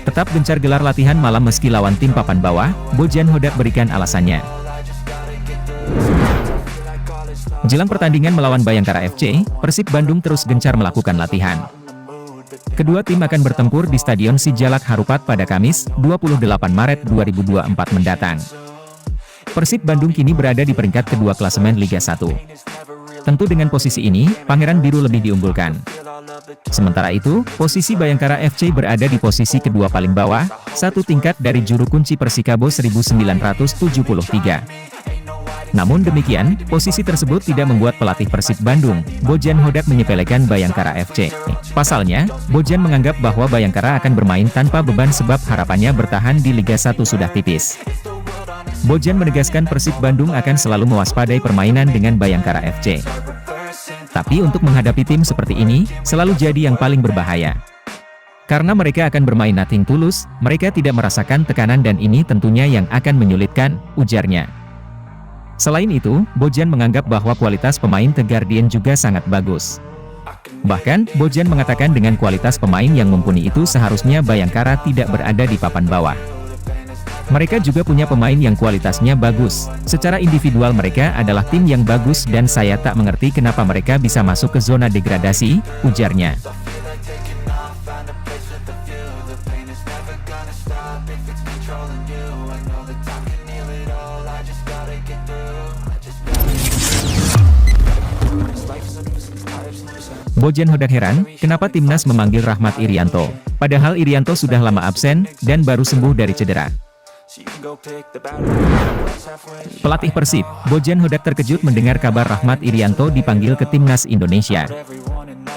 Tetap gencar gelar latihan malam meski lawan tim papan bawah, Bojan Hodak berikan alasannya. Jelang pertandingan melawan Bayangkara FC, Persib Bandung terus gencar melakukan latihan. Kedua tim akan bertempur di Stadion Sijalak Harupat pada Kamis, 28 Maret 2024 mendatang. Persib Bandung kini berada di peringkat kedua klasemen Liga 1. Tentu dengan posisi ini, Pangeran Biru lebih diunggulkan. Sementara itu, posisi Bayangkara FC berada di posisi kedua paling bawah, satu tingkat dari juru kunci Persikabo 1973. Namun demikian, posisi tersebut tidak membuat pelatih Persib Bandung, Bojan Hodak menyepelekan Bayangkara FC. Pasalnya, Bojan menganggap bahwa Bayangkara akan bermain tanpa beban sebab harapannya bertahan di Liga 1 sudah tipis. Bojan menegaskan Persib Bandung akan selalu mewaspadai permainan dengan Bayangkara FC. Tapi untuk menghadapi tim seperti ini, selalu jadi yang paling berbahaya. Karena mereka akan bermain nothing tulus, mereka tidak merasakan tekanan dan ini tentunya yang akan menyulitkan, ujarnya. Selain itu, Bojan menganggap bahwa kualitas pemain The Guardian juga sangat bagus. Bahkan, Bojan mengatakan dengan kualitas pemain yang mumpuni itu seharusnya Bayangkara tidak berada di papan bawah. Mereka juga punya pemain yang kualitasnya bagus. Secara individual mereka adalah tim yang bagus dan saya tak mengerti kenapa mereka bisa masuk ke zona degradasi, ujarnya. Bojan Hodak heran, kenapa timnas memanggil Rahmat Irianto, padahal Irianto sudah lama absen, dan baru sembuh dari cedera. Pelatih Persib, Bojan Hodak terkejut mendengar kabar Rahmat Irianto dipanggil ke timnas Indonesia.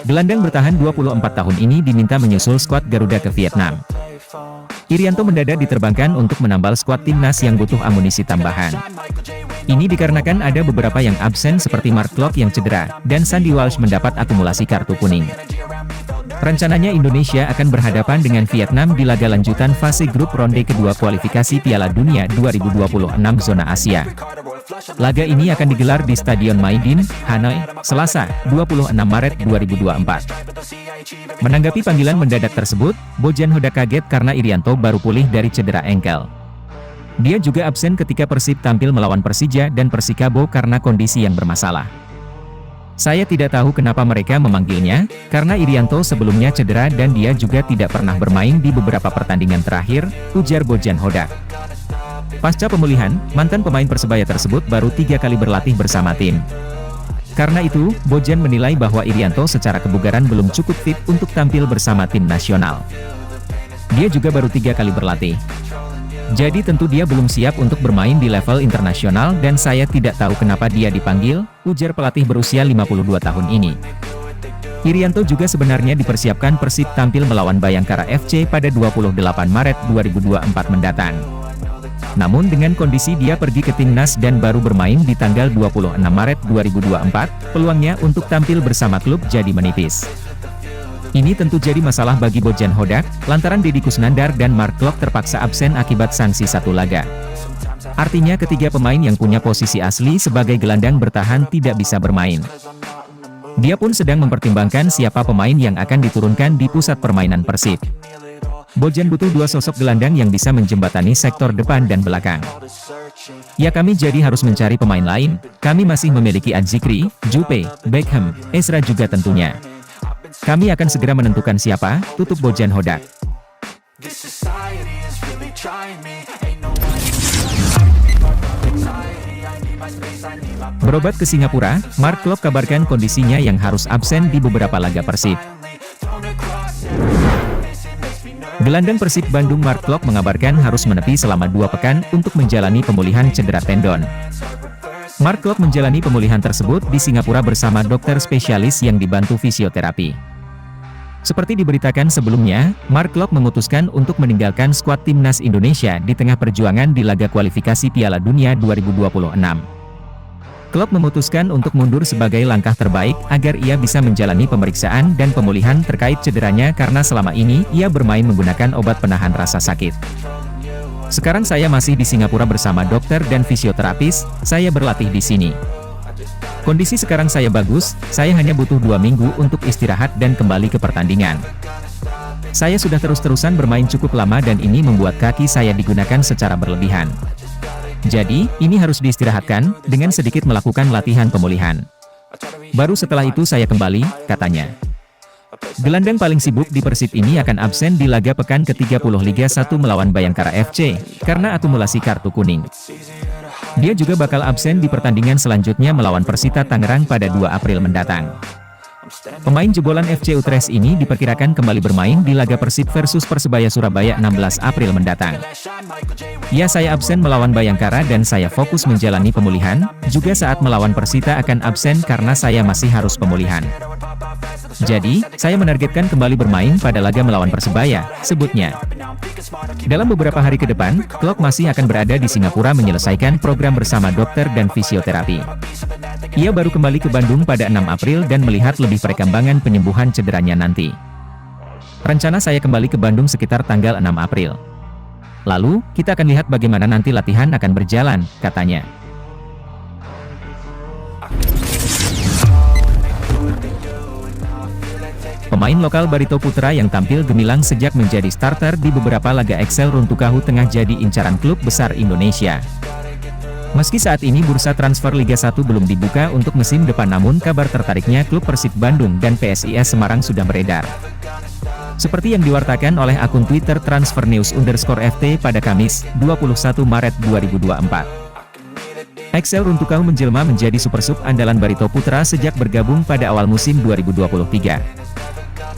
Gelandang bertahan 24 tahun ini diminta menyusul skuad Garuda ke Vietnam. Irianto mendadak diterbangkan untuk menambal skuad timnas yang butuh amunisi tambahan. Ini dikarenakan ada beberapa yang absen seperti Mark Klok yang cedera, dan Sandy Walsh mendapat akumulasi kartu kuning. Rencananya Indonesia akan berhadapan dengan Vietnam di laga lanjutan fase grup ronde kedua kualifikasi Piala Dunia 2026 zona Asia. Laga ini akan digelar di Stadion Maidin, Hanoi, Selasa, 26 Maret 2024. Menanggapi panggilan mendadak tersebut, Bojan Hodak kaget karena Irianto baru pulih dari cedera engkel. Dia juga absen ketika Persib tampil melawan Persija dan Persikabo karena kondisi yang bermasalah. Saya tidak tahu kenapa mereka memanggilnya, karena Irianto sebelumnya cedera dan dia juga tidak pernah bermain di beberapa pertandingan terakhir, ujar Bojan Hodak. Pasca pemulihan, mantan pemain Persebaya tersebut baru 3 kali berlatih bersama tim. Karena itu, Bojan menilai bahwa Irianto secara kebugaran belum cukup fit untuk tampil bersama tim nasional. Dia juga baru 3 kali berlatih. Jadi tentu dia belum siap untuk bermain di level internasional dan saya tidak tahu kenapa dia dipanggil, ujar pelatih berusia 52 tahun ini. Irianto juga sebenarnya dipersiapkan Persib tampil melawan Bayangkara FC pada 28 Maret 2024 mendatang. Namun dengan kondisi dia pergi ke timnas dan baru bermain di tanggal 26 Maret 2024, peluangnya untuk tampil bersama klub jadi menipis. Ini tentu jadi masalah bagi Bojan Hodak, lantaran Deddy Kusnandar dan Mark Klok terpaksa absen akibat sanksi 1 laga. Artinya ketiga pemain yang punya posisi asli sebagai gelandang bertahan tidak bisa bermain. Dia pun sedang mempertimbangkan siapa pemain yang akan diturunkan di pusat permainan Persib. Bojan butuh 2 sosok gelandang yang bisa menjembatani sektor depan dan belakang. Ya kami jadi harus mencari pemain lain, kami masih memiliki Adzikri, Jupe, Beckham, Ezra juga tentunya. Kami akan segera menentukan siapa, tutup Bojan Hodak. Berobat ke Singapura, Mark Klok kabarkan kondisinya yang harus absen di beberapa laga Persib. Gelandang Persib Bandung Mark Klok mengabarkan harus menepi selama 2 pekan untuk menjalani pemulihan cedera tendon. Mark Klok menjalani pemulihan tersebut di Singapura bersama dokter spesialis yang dibantu fisioterapi. Seperti diberitakan sebelumnya, Mark Klok memutuskan untuk meninggalkan skuad timnas Indonesia di tengah perjuangan di laga kualifikasi Piala Dunia 2026. Klok memutuskan untuk mundur sebagai langkah terbaik agar ia bisa menjalani pemeriksaan dan pemulihan terkait cederanya karena selama ini ia bermain menggunakan obat penahan rasa sakit. Sekarang saya masih di Singapura bersama dokter dan fisioterapis, saya berlatih di sini. Kondisi sekarang saya bagus, saya hanya butuh 2 minggu untuk istirahat dan kembali ke pertandingan. Saya sudah terus-terusan bermain cukup lama dan ini membuat kaki saya digunakan secara berlebihan. Jadi, ini harus diistirahatkan, dengan sedikit melakukan latihan pemulihan. Baru setelah itu saya kembali, katanya. Gelandang paling sibuk di Persib ini akan absen di laga pekan ke-30 Liga 1 melawan Bayangkara FC, karena akumulasi kartu kuning. Dia juga bakal absen di pertandingan selanjutnya melawan Persita Tangerang pada 2 April mendatang. Pemain jebolan FC Utrecht ini diperkirakan kembali bermain di laga Persib versus Persebaya Surabaya 16 April mendatang. Ya, saya absen melawan Bayangkara dan saya fokus menjalani pemulihan, juga saat melawan Persita akan absen karena saya masih harus pemulihan. Jadi, saya menargetkan kembali bermain pada laga melawan Persebaya, sebutnya. Dalam beberapa hari ke depan, Klok masih akan berada di Singapura menyelesaikan program bersama dokter dan fisioterapi. Ia baru kembali ke Bandung pada 6 April dan melihat lebih perkembangan penyembuhan cederanya nanti. Rencana saya kembali ke Bandung sekitar tanggal 6 April. Lalu, kita akan lihat bagaimana nanti latihan akan berjalan, katanya. Pemain lokal Barito Putra yang tampil gemilang sejak menjadi starter di beberapa laga Excel Runtukahu tengah jadi incaran klub besar Indonesia. Meski saat ini bursa transfer Liga 1 belum dibuka untuk musim depan, namun kabar tertariknya klub Persib Bandung dan PSIS Semarang sudah beredar. Seperti yang diwartakan oleh akun Twitter transfernews_ft pada Kamis, 21 Maret 2024. Excel Runtukahu menjelma menjadi super sub andalan Barito Putra sejak bergabung pada awal musim 2023.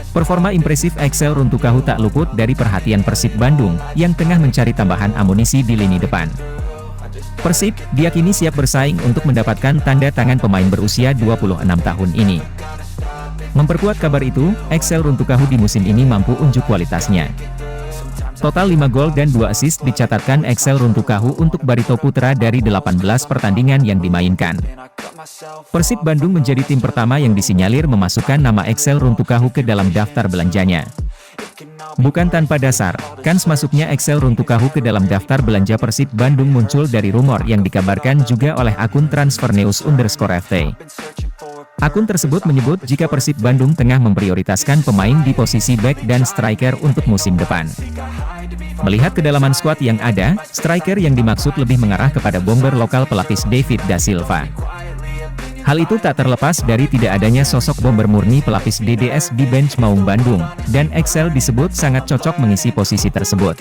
Performa impresif Excel Runtukahu tak luput dari perhatian Persib Bandung, yang tengah mencari tambahan amunisi di lini depan. Persib, diyakini siap bersaing untuk mendapatkan tanda tangan pemain berusia 26 tahun ini. Memperkuat kabar itu, Excel Runtukahu di musim ini mampu unjuk kualitasnya. Total 5 gol dan 2 assist dicatatkan Excel Runtukahu untuk Barito Putra dari 18 pertandingan yang dimainkan. Persib Bandung menjadi tim pertama yang disinyalir memasukkan nama Excel Runtukahu ke dalam daftar belanjanya. Bukan tanpa dasar, kans masuknya Excel Runtukahu ke dalam daftar belanja Persib Bandung muncul dari rumor yang dikabarkan juga oleh akun transfernews_ft. Akun tersebut menyebut jika Persib Bandung tengah memprioritaskan pemain di posisi back dan striker untuk musim depan. Melihat kedalaman skuad yang ada, striker yang dimaksud lebih mengarah kepada bomber lokal pelapis David da Silva. Hal itu tak terlepas dari tidak adanya sosok bomber murni pelapis DDS di bench Maung Bandung, dan Excel disebut sangat cocok mengisi posisi tersebut.